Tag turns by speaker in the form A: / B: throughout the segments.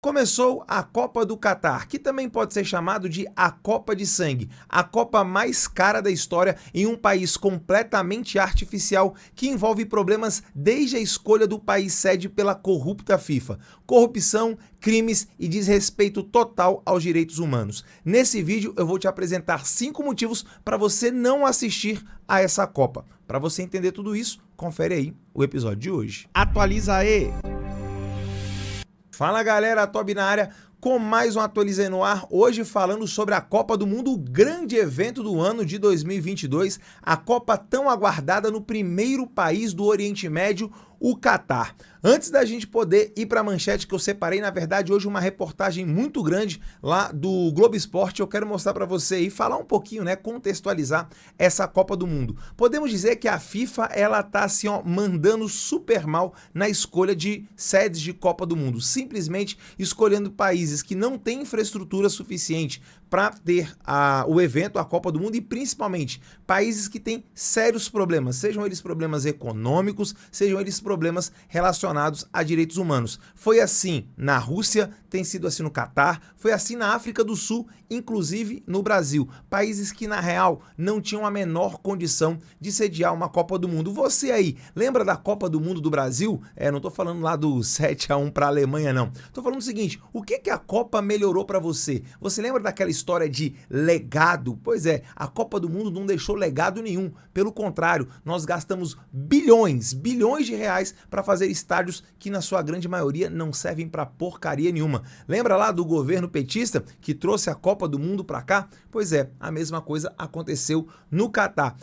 A: Começou a Copa do Catar, que também pode ser chamado de a Copa de Sangue, a Copa mais cara da história em um país completamente artificial que envolve problemas desde a escolha do país sede pela corrupta FIFA, corrupção, crimes e desrespeito total aos direitos humanos. Nesse vídeo eu vou te apresentar 5 motivos para você não assistir a essa Copa. Para você entender tudo isso, confere aí o episódio de hoje. Atualiza aí! Fala galera, Tobi na área com mais um Atualiza aí no ar, hoje falando sobre a Copa do Mundo, o grande evento do ano de 2022, a Copa tão aguardada no primeiro país do Oriente Médio, o Catar. Antes da gente poder ir para a manchete que eu separei, na verdade, hoje uma reportagem muito grande lá do Globo Esporte, eu quero mostrar para você e falar um pouquinho, né, contextualizar essa Copa do Mundo. Podemos dizer que a FIFA, ela tá assim, ó, mandando super mal na escolha de sedes de Copa do Mundo, simplesmente escolhendo países que não têm infraestrutura suficiente para ter o evento, a Copa do Mundo, e principalmente países que têm sérios problemas, sejam eles problemas econômicos, sejam eles problemas relacionados a direitos humanos. Foi assim na Rússia, tem sido assim no Catar, foi assim na África do Sul, inclusive no Brasil. Países que, na real, não tinham a menor condição de sediar uma Copa do Mundo. Você aí, lembra da Copa do Mundo do Brasil? Não tô falando lá do 7-1 para a Alemanha, não. Tô falando o seguinte, o que a Copa melhorou para você? Você lembra daquela história de legado? Pois é, a Copa do Mundo não deixou legado nenhum. Pelo contrário, nós gastamos bilhões de reais para fazer estádios que, na sua grande maioria, não servem para porcaria nenhuma. Lembra lá do governo petista que trouxe a Copa do Mundo para cá? Pois é, a mesma coisa aconteceu no Catar.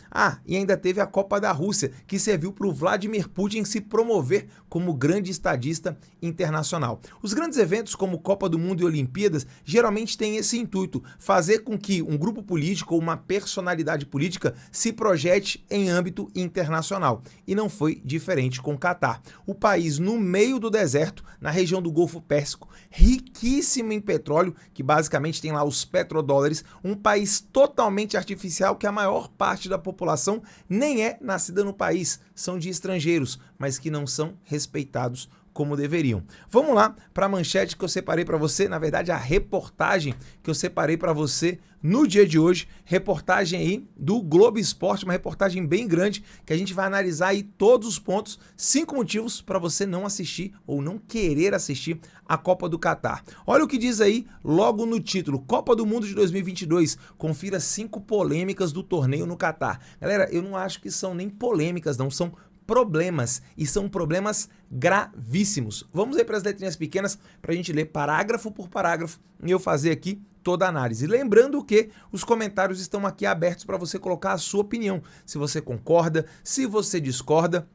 A: E ainda teve a Copa da Rússia, que serviu para o Vladimir Putin se promover como grande estadista internacional. Os grandes eventos como Copa do Mundo e Olimpíadas geralmente têm esse intuito, fazer com que um grupo político ou uma personalidade política se projete em âmbito internacional. E não foi diferente com o Catar. O país no meio do deserto, na região do Golfo Pérsico, riquíssimo em petróleo, que basicamente tem lá os petrodólares, um país totalmente artificial que a maior parte da população nem é nascida no país, são de estrangeiros, mas que não são respeitados como deveriam. Vamos lá para a manchete que eu separei para você, na verdade a reportagem que eu separei para você no dia de hoje, reportagem aí do Globo Esporte, uma reportagem bem grande que a gente vai analisar aí todos os pontos, 5 motivos para você não assistir ou não querer assistir a Copa do Catar. Olha o que diz aí logo no título, Copa do Mundo de 2022, confira 5 polêmicas do torneio no Catar. Galera, eu não acho que são nem polêmicas, não, são problemas, e são problemas gravíssimos. Vamos aí para as letrinhas pequenas para a gente ler parágrafo por parágrafo e eu fazer aqui toda a análise. Lembrando que os comentários estão aqui abertos para você colocar a sua opinião. Se você concorda, se você discorda,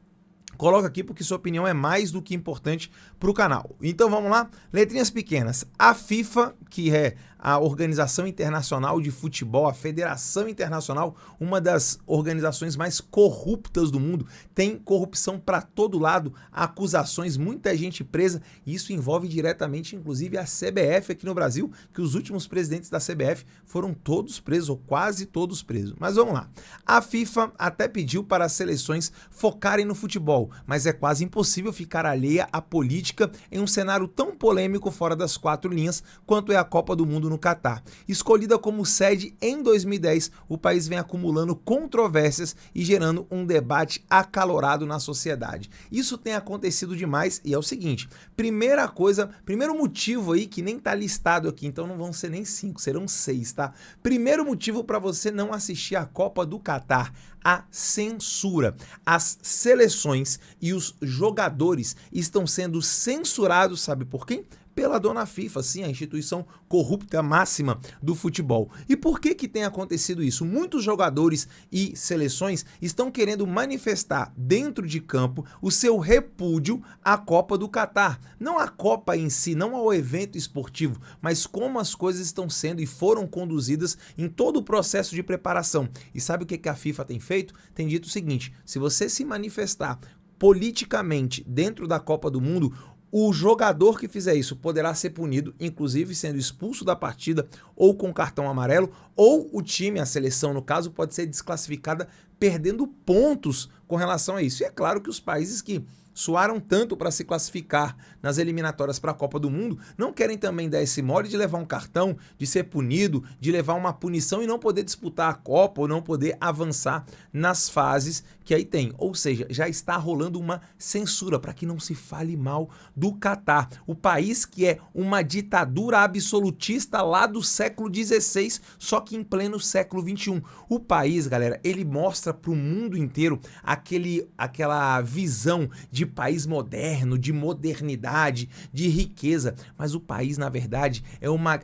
A: coloca aqui porque sua opinião é mais do que importante para o canal. Então vamos lá, letrinhas pequenas. A FIFA, que é a Organização Internacional de Futebol, a Federação Internacional, uma das organizações mais corruptas do mundo, tem corrupção para todo lado, acusações, muita gente presa, e isso envolve diretamente, inclusive, a CBF aqui no Brasil, que os últimos presidentes da CBF foram todos presos, ou quase todos presos. Mas vamos lá. A FIFA até pediu para as seleções focarem no futebol, mas é quase impossível ficar alheia à política em um cenário tão polêmico fora das 4 linhas quanto é a Copa do Mundo no Catar. Escolhida como sede em 2010, o país vem acumulando controvérsias e gerando um debate acalorado na sociedade. Isso tem acontecido demais e é o seguinte, primeiro motivo aí que nem tá listado aqui, então não vão ser nem 5, serão 6, tá? Primeiro motivo para você não assistir a Copa do Catar, a censura. As seleções e os jogadores estão sendo censurados, sabe por quem? Pela dona FIFA, sim, a instituição corrupta máxima do futebol. E por que tem acontecido isso? Muitos jogadores e seleções estão querendo manifestar dentro de campo o seu repúdio à Copa do Catar. Não à Copa em si, não ao evento esportivo, mas como as coisas estão sendo e foram conduzidas em todo o processo de preparação. E sabe o que a FIFA tem feito? Tem dito o seguinte, se você se manifestar politicamente dentro da Copa do Mundo, o jogador que fizer isso poderá ser punido, inclusive sendo expulso da partida ou com cartão amarelo, ou o time, a seleção no caso, pode ser desclassificada perdendo pontos com relação a isso. E é claro que os países que suaram tanto para se classificar nas eliminatórias para a Copa do Mundo, não querem também dar esse mole de levar um cartão, de ser punido, de levar uma punição e não poder disputar a Copa ou não poder avançar nas fases que aí tem. Ou seja, já está rolando uma censura para que não se fale mal do Catar, o país que é uma ditadura absolutista lá do século XVI, só que em pleno século XXI. O país, galera, ele mostra para o mundo inteiro aquela visão de país moderno, de modernidade, de riqueza, mas o país, na verdade,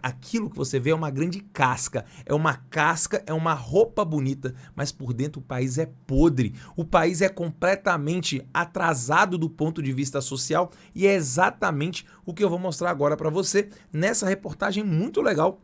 A: aquilo que você vê é uma grande casca, é uma roupa bonita, mas por dentro o país é podre, o país é completamente atrasado do ponto de vista social e é exatamente o que eu vou mostrar agora para você nessa reportagem muito legal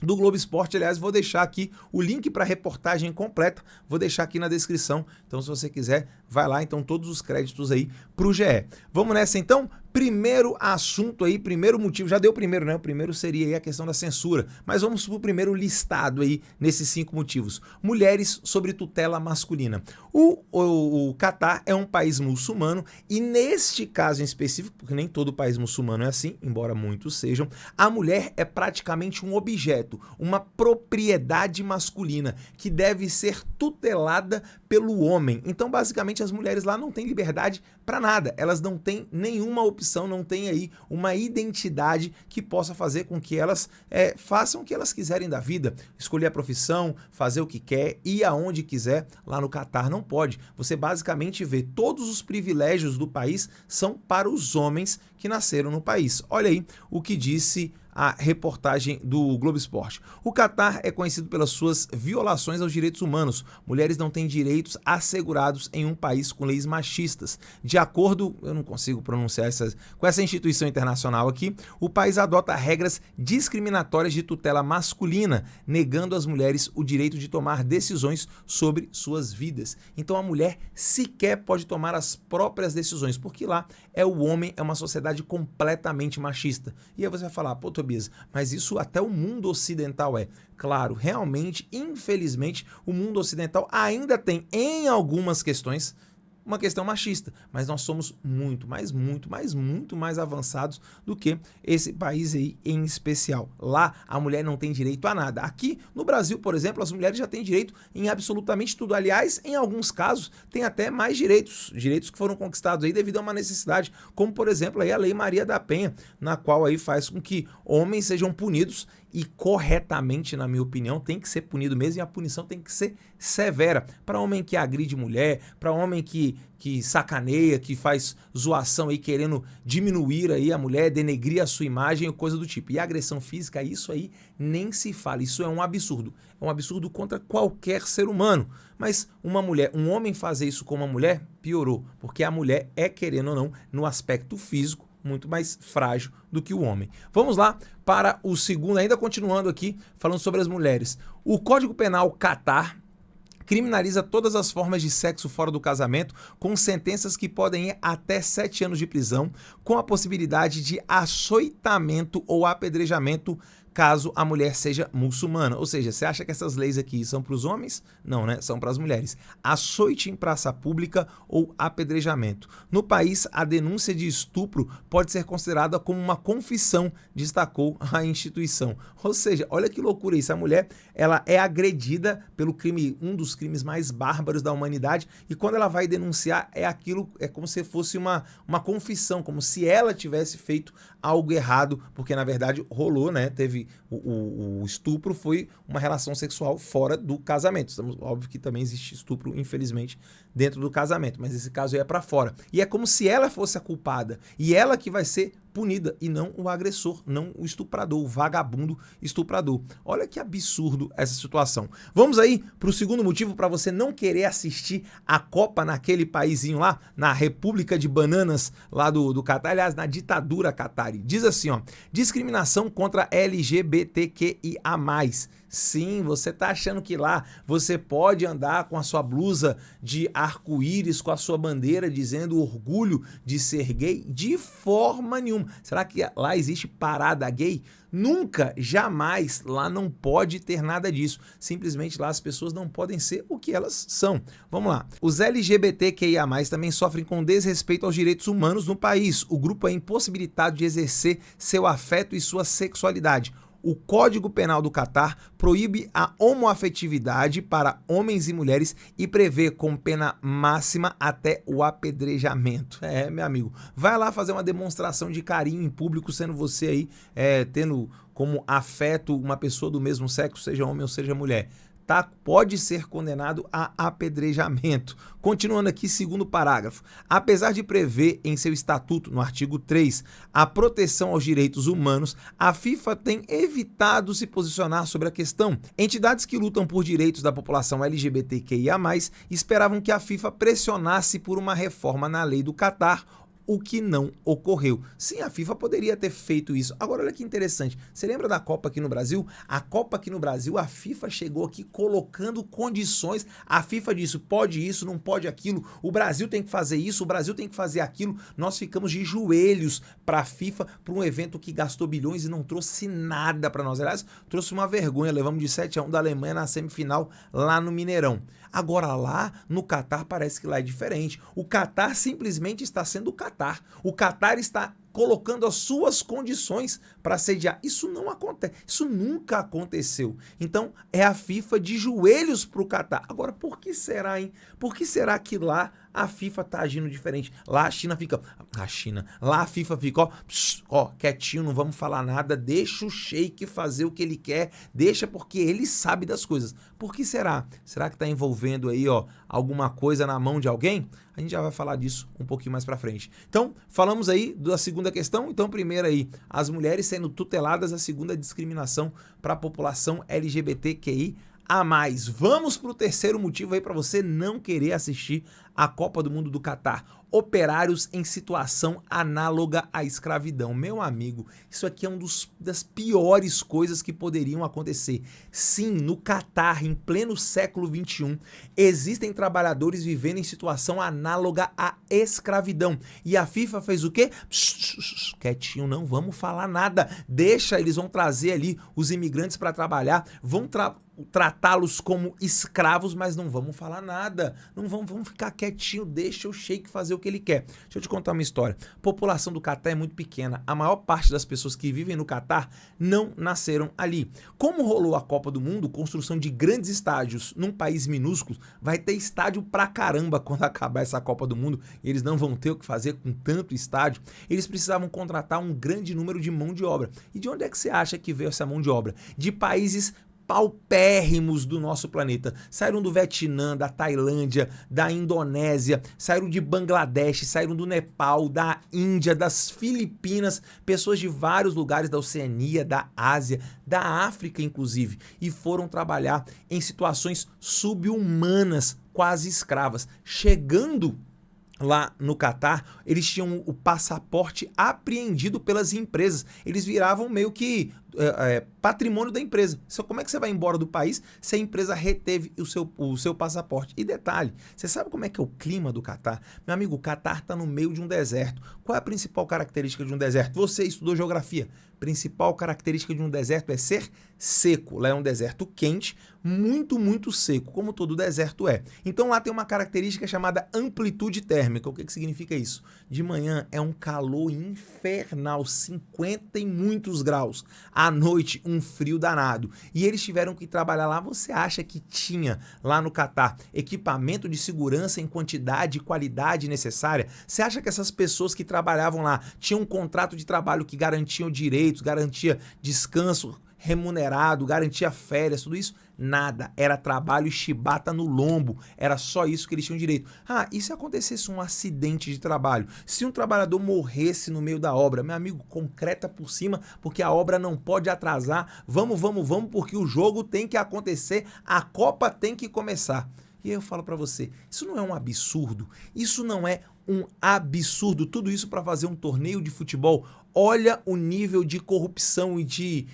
A: do Globo Esporte. Aliás, vou deixar aqui o link para a reportagem completa, vou deixar aqui na descrição, então se você quiser, vai lá, então todos os créditos aí para o GE. Vamos nessa então? Primeiro assunto aí, primeiro motivo, já deu o primeiro, né? O primeiro seria aí a questão da censura, mas vamos para o primeiro listado aí nesses 5 motivos. Mulheres sob tutela masculina. O Catar é um país muçulmano e neste caso em específico, porque nem todo país muçulmano é assim, embora muitos sejam, a mulher é praticamente um objeto, uma propriedade masculina que deve ser tutelada pelo homem. Então, basicamente, as mulheres lá não têm liberdade para nada, elas não têm nenhuma opção, não têm aí uma identidade que possa fazer com que elas façam o que elas quiserem da vida, escolher a profissão, fazer o que quer, ir aonde quiser. Lá no Catar não pode. Você basicamente vê todos os privilégios do país são para os homens que nasceram no país. Olha aí o que disse a reportagem do Globo Esporte. O Catar é conhecido pelas suas violações aos direitos humanos. Mulheres não têm direitos assegurados em um país com leis machistas. De acordo, eu não consigo pronunciar com essa instituição internacional aqui, o país adota regras discriminatórias de tutela masculina, negando às mulheres o direito de tomar decisões sobre suas vidas. Então a mulher sequer pode tomar as próprias decisões, porque lá o homem é uma sociedade completamente machista. E aí você vai falar, pô, Tobias, mas isso até o mundo ocidental é. Claro, realmente, infelizmente, o mundo ocidental ainda tem, em algumas questões, uma questão machista, mas nós somos muito mais avançados do que esse país aí em especial. Lá a mulher não tem direito a nada. Aqui no Brasil, por exemplo, as mulheres já têm direito em absolutamente tudo. Aliás, em alguns casos, tem até mais direitos que foram conquistados aí devido a uma necessidade, como por exemplo aí a Lei Maria da Penha, na qual aí faz com que homens sejam punidos e corretamente, na minha opinião, tem que ser punido mesmo, e a punição tem que ser severa. Para homem que agride mulher, para homem que sacaneia, que faz zoação aí, querendo diminuir aí a mulher, denegrir a sua imagem ou coisa do tipo. E a agressão física, isso aí nem se fala, isso é um absurdo. É um absurdo contra qualquer ser humano. Mas um homem fazer isso com uma mulher, piorou, porque a mulher é, querendo ou não, no aspecto físico, muito mais frágil do que o homem. Vamos lá para o segundo, ainda continuando aqui, falando sobre as mulheres. O Código Penal Catar criminaliza todas as formas de sexo fora do casamento, com sentenças que podem ir até 7 anos de prisão, com a possibilidade de açoitamento ou apedrejamento caso a mulher seja muçulmana. Ou seja, você acha que essas leis aqui são para os homens? Não, né? São para as mulheres. Açoite em praça pública ou apedrejamento. No país, a denúncia de estupro pode ser considerada como uma confissão, destacou a instituição. Ou seja, olha que loucura isso. A mulher, ela é agredida pelo crime, um dos crimes mais bárbaros da humanidade, e quando ela vai denunciar, é como se fosse uma confissão, como se ela tivesse feito algo errado, porque na verdade rolou, né? Teve o estupro, foi uma relação sexual fora do casamento. Óbvio que também existe estupro, infelizmente, dentro do casamento, mas esse caso aí é para fora. E é como se ela fosse a culpada, e ela que vai ser punida, e não o agressor, não o estuprador, o vagabundo estuprador. Olha que absurdo essa situação. Vamos aí para o segundo motivo para você não querer assistir a Copa naquele paísinho lá, na República de Bananas lá do Catar, aliás, na ditadura Catari. Diz assim, ó, discriminação contra LGBTQIA+. Sim, você tá achando que lá você pode andar com a sua blusa de arco-íris, com a sua bandeira dizendo orgulho de ser gay? De forma nenhuma. Será que lá existe parada gay? Nunca, jamais, lá não pode ter nada disso. Simplesmente lá as pessoas não podem ser o que elas são. Vamos lá. Os LGBTQIA+, também sofrem com desrespeito aos direitos humanos no país. O grupo é impossibilitado de exercer seu afeto e sua sexualidade. O Código Penal do Catar proíbe a homoafetividade para homens e mulheres e prevê como pena máxima até o apedrejamento. Meu amigo, vai lá fazer uma demonstração de carinho em público, sendo você aí, tendo como afeto uma pessoa do mesmo sexo, seja homem ou seja mulher. Tá, pode ser condenado a apedrejamento. Continuando aqui, segundo parágrafo. Apesar de prever em seu estatuto, no artigo 3, a proteção aos direitos humanos, a FIFA tem evitado se posicionar sobre a questão. Entidades que lutam por direitos da população LGBTQIA+, esperavam que a FIFA pressionasse por uma reforma na lei do Catar, o que não ocorreu. Sim, a FIFA poderia ter feito isso. Agora, olha que interessante. Você lembra da Copa aqui no Brasil? A Copa aqui no Brasil, a FIFA chegou aqui colocando condições. A FIFA disse, pode isso, não pode aquilo. O Brasil tem que fazer isso, o Brasil tem que fazer aquilo. Nós ficamos de joelhos para a FIFA, para um evento que gastou bilhões e não trouxe nada para nós. Aliás, trouxe uma vergonha. Levamos de 7-1 da Alemanha na semifinal lá no Mineirão. Agora lá no Catar parece que lá é diferente. O Catar simplesmente está sendo o Catar. O Catar está colocando as suas condições para sediar. Isso não acontece. Isso nunca aconteceu. Então é a FIFA de joelhos para o Catar. Agora, por que será, hein? Por que será que lá a FIFA está agindo diferente? Lá a China fica... Lá a FIFA fica, ó, quietinho, não vamos falar nada, deixa o Sheik fazer o que ele quer, deixa porque ele sabe das coisas. Por que será? Será que está envolvendo aí, ó, alguma coisa na mão de alguém? A gente já vai falar disso um pouquinho mais para frente. Então, falamos aí da segunda questão. Então, primeiro aí, as mulheres sendo tuteladas, a segunda discriminação para a população LGBTQI a mais. Vamos para o terceiro motivo aí para você não querer assistir a Copa do Mundo do Catar. Operários em situação análoga à escravidão. Meu amigo, isso aqui é das piores coisas que poderiam acontecer. Sim, no Catar, em pleno século XXI, existem trabalhadores vivendo em situação análoga à escravidão. E a FIFA fez o quê? Quietinho, não vamos falar nada. Deixa, eles vão trazer ali os imigrantes para trabalhar, vão tratá-los como escravos, mas não vamos falar nada. Não vamos ficar quietinho, deixa o Sheik fazer o que ele quer. Deixa eu te contar uma história. A população do Catar é muito pequena. A maior parte das pessoas que vivem no Catar não nasceram ali. Como rolou a Copa do Mundo, construção de grandes estádios num país minúsculo, vai ter estádio pra caramba quando acabar essa Copa do Mundo, e eles não vão ter o que fazer com tanto estádio. Eles precisavam contratar um grande número de mão de obra. E de onde é que você acha que veio essa mão de obra? De países paupérrimos do nosso planeta. Saíram do Vietnã, da Tailândia, da Indonésia, saíram de Bangladesh, saíram do Nepal, da Índia, das Filipinas, pessoas de vários lugares da Oceania, da Ásia, da África inclusive, e foram trabalhar em situações subhumanas, quase escravas. Chegando lá no Catar, eles tinham o passaporte apreendido pelas empresas. Eles viravam meio que patrimônio da empresa. Como é que você vai embora do país se a empresa reteve o seu passaporte? E detalhe, você sabe como é que é o clima do Catar? Meu amigo, o Catar está no meio de um deserto. Qual é a principal característica de um deserto? Você estudou geografia. Principal característica de um deserto é ser seco. Lá é um deserto quente, muito, muito seco, como todo deserto é. Então lá tem uma característica chamada amplitude térmica. O que significa isso? De manhã é um calor infernal, 50 e muitos graus. À noite, um frio danado. E eles tiveram que trabalhar lá. Você acha que tinha lá no Catar equipamento de segurança em quantidade e qualidade necessária? Você acha que essas pessoas que trabalhavam lá tinham um contrato de trabalho que garantiam direitos, garantia descanso remunerado, garantia férias, tudo isso? Nada. Era trabalho e chibata no lombo. Era só isso que eles tinham direito. E se acontecesse um acidente de trabalho? Se um trabalhador morresse no meio da obra? Meu amigo, concreta por cima, porque a obra não pode atrasar. Vamos, porque o jogo tem que acontecer, a Copa tem que começar. E aí eu falo pra você, isso não é um absurdo? Isso não é um absurdo? Tudo isso para fazer um torneio de futebol? Olha o nível de corrupção e de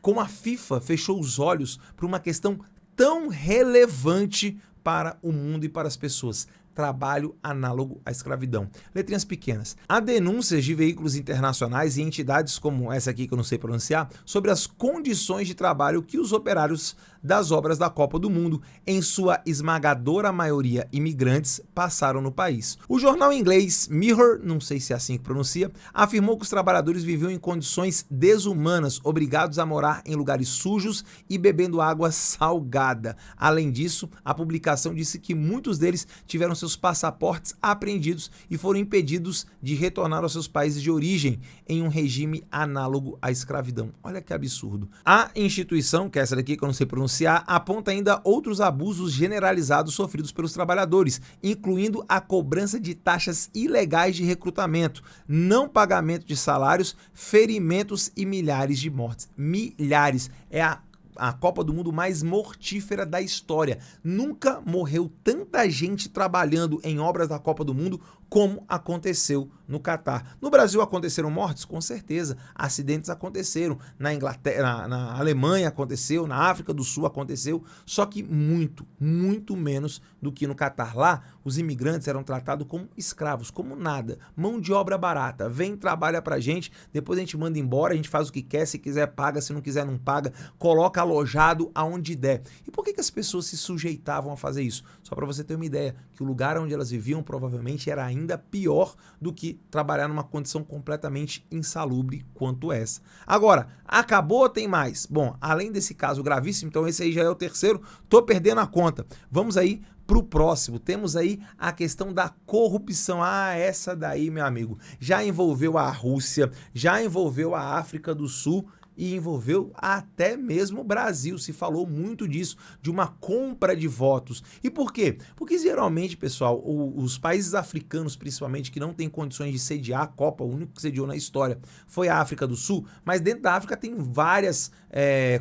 A: como a FIFA fechou os olhos para uma questão tão relevante para o mundo e para as pessoas. trabalho análogo à escravidão. Letrinhas pequenas. Há denúncias de veículos internacionais e entidades como essa aqui que eu não sei pronunciar, sobre as condições de trabalho que os operários das obras da Copa do Mundo, em sua esmagadora maioria imigrantes, passaram no país. O jornal inglês Mirror, não sei se é assim que pronuncia, afirmou que os trabalhadores viviam em condições desumanas, obrigados a morar em lugares sujos e bebendo água salgada. Além disso, a publicação disse que muitos deles tiveram seus passaportes apreendidos e foram impedidos de retornar aos seus países de origem em um regime análogo à escravidão. Olha que absurdo. A instituição, que é essa daqui que eu não sei pronunciar, aponta ainda outros abusos generalizados sofridos pelos trabalhadores, incluindo a cobrança de taxas ilegais de recrutamento, não pagamento de salários, ferimentos e milhares de mortes. Milhares. É a Copa do Mundo mais mortífera da história. Nunca morreu tanta gente trabalhando em obras da Copa do Mundo como aconteceu no Catar. No Brasil aconteceram mortes? Com certeza. Acidentes aconteceram. Na Inglaterra, na Alemanha aconteceu, na África do Sul aconteceu, só que muito menos do que no Catar. Lá, os imigrantes eram tratados como escravos, como nada. Mão de obra barata. Vem, trabalha pra gente, depois a gente manda embora, a gente faz o que quer, se quiser paga, se não quiser não paga, coloca alojado aonde der. E por que as pessoas se sujeitavam a fazer isso? Só para você ter uma ideia, que o lugar onde elas viviam provavelmente era ainda pior do que trabalhar numa condição completamente insalubre quanto essa. Agora, acabou ou tem mais? Bom, além desse caso gravíssimo, então esse aí já é o terceiro, tô perdendo a conta. Vamos aí pro próximo. Temos aí a questão da corrupção. Ah, essa daí, meu amigo, já envolveu a Rússia, já envolveu a África do Sul, e envolveu até mesmo o Brasil. Se falou muito disso, de uma compra de votos. E por quê? Porque geralmente, pessoal, os países africanos, principalmente, que não têm condições de sediar a Copa, o único que sediou na história foi a África do Sul, mas dentro da África tem várias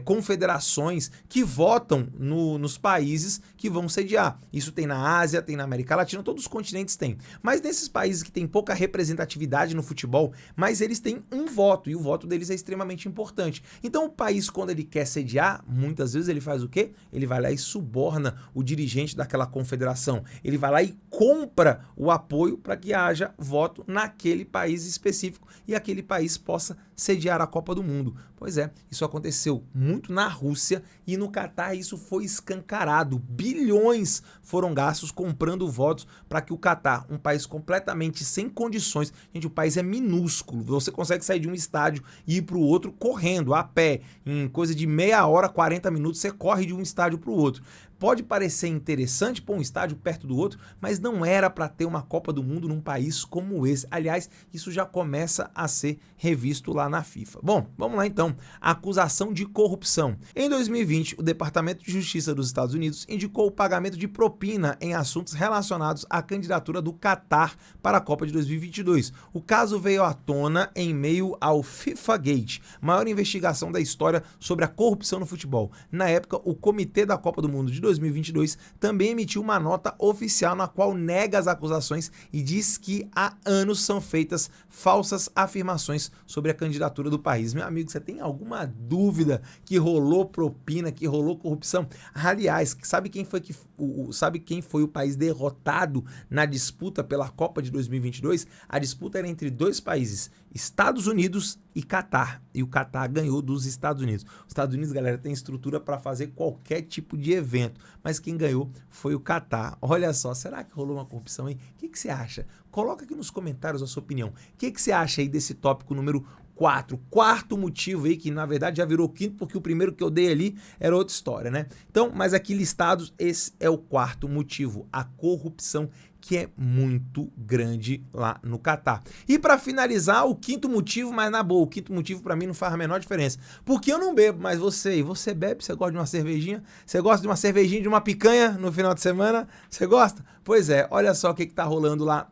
A: confederações que votam nos países que vão sediar. Isso tem na Ásia, tem na América Latina, todos os continentes têm. Mas nesses países que têm pouca representatividade no futebol, mas eles têm um voto, e o voto deles é extremamente importante. Então o país, quando ele quer sediar, muitas vezes ele faz o quê? Ele vai lá e suborna o dirigente daquela confederação. Ele vai lá e compra o apoio para que haja voto naquele país específico e aquele país possa sediar a Copa do Mundo. Pois é, isso aconteceu muito na Rússia e no Catar isso foi escancarado. Bilhões foram gastos comprando votos para que o Catar, um país completamente sem condições, gente, o país é minúsculo, você consegue sair de um estádio e ir para o outro correndo, a pé, em coisa de meia hora, 40 minutos, você corre de um estádio para o outro. Pode parecer interessante pôr um estádio perto do outro, mas não era para ter uma Copa do Mundo num país como esse. Aliás, isso já começa a ser revisto lá na FIFA. Bom, vamos lá então. Acusação de corrupção. Em 2020, o Departamento de Justiça dos Estados Unidos indicou o pagamento de propina em assuntos relacionados à candidatura do Catar para a Copa de 2022. O caso veio à tona em meio ao FIFA Gate, maior investigação da história sobre a corrupção no futebol. Na época, o Comitê da Copa do Mundo de 2022 também emitiu uma nota oficial na qual nega as acusações e diz que há anos são feitas falsas afirmações sobre a candidatura do país. Meu amigo, você tem alguma dúvida que rolou propina, que rolou corrupção? Aliás, sabe quem foi o país derrotado na disputa pela Copa de 2022? A disputa era entre dois países, Estados Unidos e Catar. E o Catar ganhou dos Estados Unidos. Os Estados Unidos, galera, tem estrutura para fazer qualquer tipo de evento, mas quem ganhou foi o Catar. Olha só, será que rolou uma corrupção aí? O que você acha? Coloca aqui nos comentários a sua opinião. O que você acha aí desse tópico número 4? Quarto motivo aí, que na verdade já virou quinto, porque o primeiro que eu dei ali era outra história, né? Então, mas aqui listados, esse é o quarto motivo, a corrupção, que é muito grande lá no Catar. E para finalizar, o quinto motivo, mas na boa, o quinto motivo para mim não faz a menor diferença. Porque eu não bebo, mas você bebe? Você gosta de uma cervejinha? Você gosta de uma cervejinha, de uma picanha no final de semana? Você gosta? Pois é, olha só o que tá rolando lá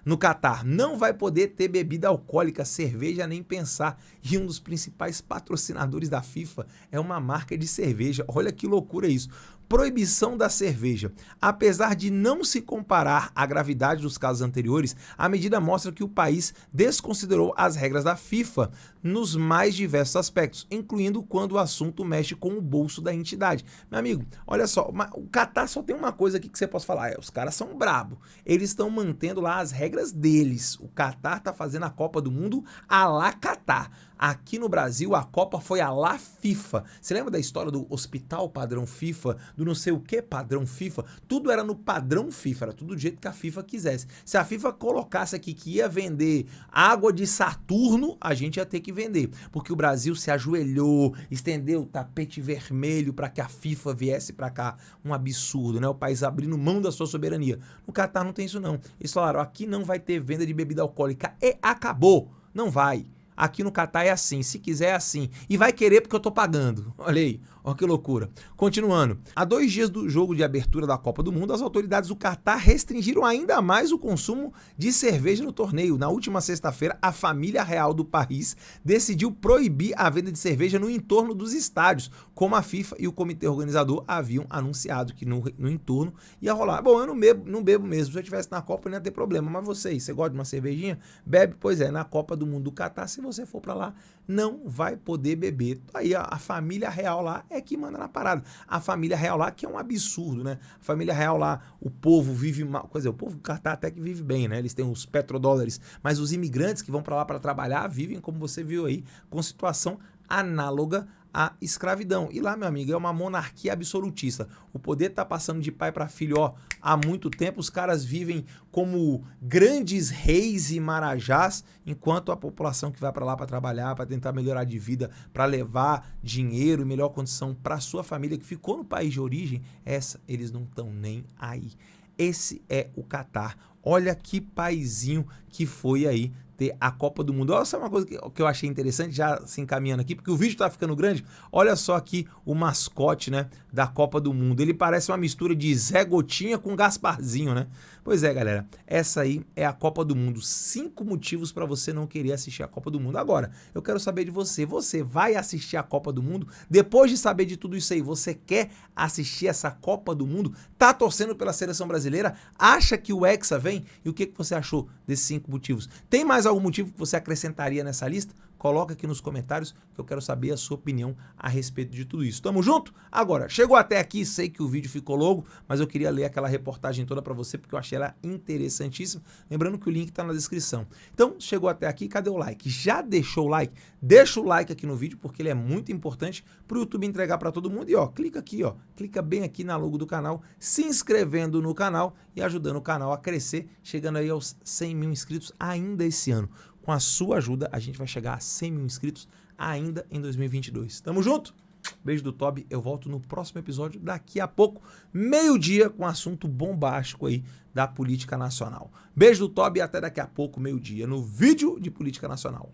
A: no Catar. Não vai poder ter bebida alcoólica, cerveja nem pensar. E um dos principais patrocinadores da FIFA é uma marca de cerveja. Olha que loucura isso. Proibição da cerveja. Apesar de não se comparar à gravidade dos casos anteriores, a medida mostra que o país desconsiderou as regras da FIFA nos mais diversos aspectos, incluindo quando o assunto mexe com o bolso da entidade. Meu amigo, olha só, o Catar só tem uma coisa aqui que você pode falar, os caras são brabo. Eles estão mantendo lá as regras deles. O Catar tá fazendo a Copa do Mundo à la Catar. Aqui no Brasil, a Copa foi à la FIFA. Você lembra da história do hospital padrão FIFA, do não sei o que padrão FIFA? Tudo era no padrão FIFA, era tudo do jeito que a FIFA quisesse. Se a FIFA colocasse aqui que ia vender água de Saturno, a gente ia ter que vender. Porque o Brasil se ajoelhou, estendeu o tapete vermelho para que a FIFA viesse para cá. Um absurdo, né? O país abrindo mão da sua soberania. No Catar não tem isso não. Eles falaram, aqui não vai ter venda de bebida alcoólica. E acabou. Não vai. Aqui no Catar é assim, se quiser é assim. E vai querer porque eu tô pagando. Olha aí, olha que loucura. Continuando. Há 2 dias do jogo de abertura da Copa do Mundo, as autoridades do Catar restringiram ainda mais o consumo de cerveja no torneio. Na última sexta-feira, a família real do país decidiu proibir a venda de cerveja no entorno dos estádios, como a FIFA e o comitê organizador haviam anunciado que no entorno ia rolar. Bom, eu não bebo mesmo. Se eu estivesse na Copa, não ia ter problema. Mas você gosta de uma cervejinha? Bebe? Pois é, na Copa do Mundo do Catar, se você for pra lá, não vai poder beber. Aí a família real lá é que manda na parada. A família real lá, que é um absurdo, né? A família real lá, o povo vive mal. Quer dizer, o povo do Catar até que vive bem, né? Eles têm os petrodólares. Mas os imigrantes que vão pra lá para trabalhar vivem, como você viu aí, com situação análoga à escravidão. E lá, meu amigo, é uma monarquia absolutista. O poder tá passando de pai para filho, ó, há muito tempo. Os caras vivem como grandes reis e marajás, enquanto a população que vai para lá para trabalhar, para tentar melhorar de vida, para levar dinheiro e melhor condição para sua família que ficou no país de origem, essa eles não estão nem aí. Esse é o Catar. Olha que paizinho que foi aí ter a Copa do Mundo. Olha só uma coisa que eu achei interessante, já se encaminhando aqui, porque o vídeo tá ficando grande. Olha só aqui o mascote, né, da Copa do Mundo. Ele parece uma mistura de Zé Gotinha com Gasparzinho, né? Pois é, galera, essa aí é a Copa do Mundo. 5 motivos para você não querer assistir a Copa do Mundo. Agora, eu quero saber de você. Você vai assistir a Copa do Mundo? Depois de saber de tudo isso aí, você quer assistir essa Copa do Mundo? Tá torcendo pela seleção brasileira? Acha que o Hexa vem? E o que você achou desses 5 motivos? Tem mais algum motivo que você acrescentaria nessa lista? Coloca aqui nos comentários que eu quero saber a sua opinião a respeito de tudo isso. Tamo junto? Agora, chegou até aqui, sei que o vídeo ficou longo, mas eu queria ler aquela reportagem toda para você porque eu achei ela interessantíssima. Lembrando que o link tá na descrição. Então, chegou até aqui, cadê o like? Já deixou o like? Deixa o like aqui no vídeo porque ele é muito importante pro YouTube entregar para todo mundo. E ó, clica aqui, ó, clica bem aqui na logo do canal, se inscrevendo no canal e ajudando o canal a crescer, chegando aí aos 100 mil inscritos ainda esse ano. Com a sua ajuda, a gente vai chegar a 100 mil inscritos ainda em 2022. Tamo junto? Beijo do Tobi. Eu volto no próximo episódio daqui a pouco, meio-dia, com um assunto bombástico aí da política nacional. Beijo do Tobi e até daqui a pouco, meio-dia, no vídeo de política nacional.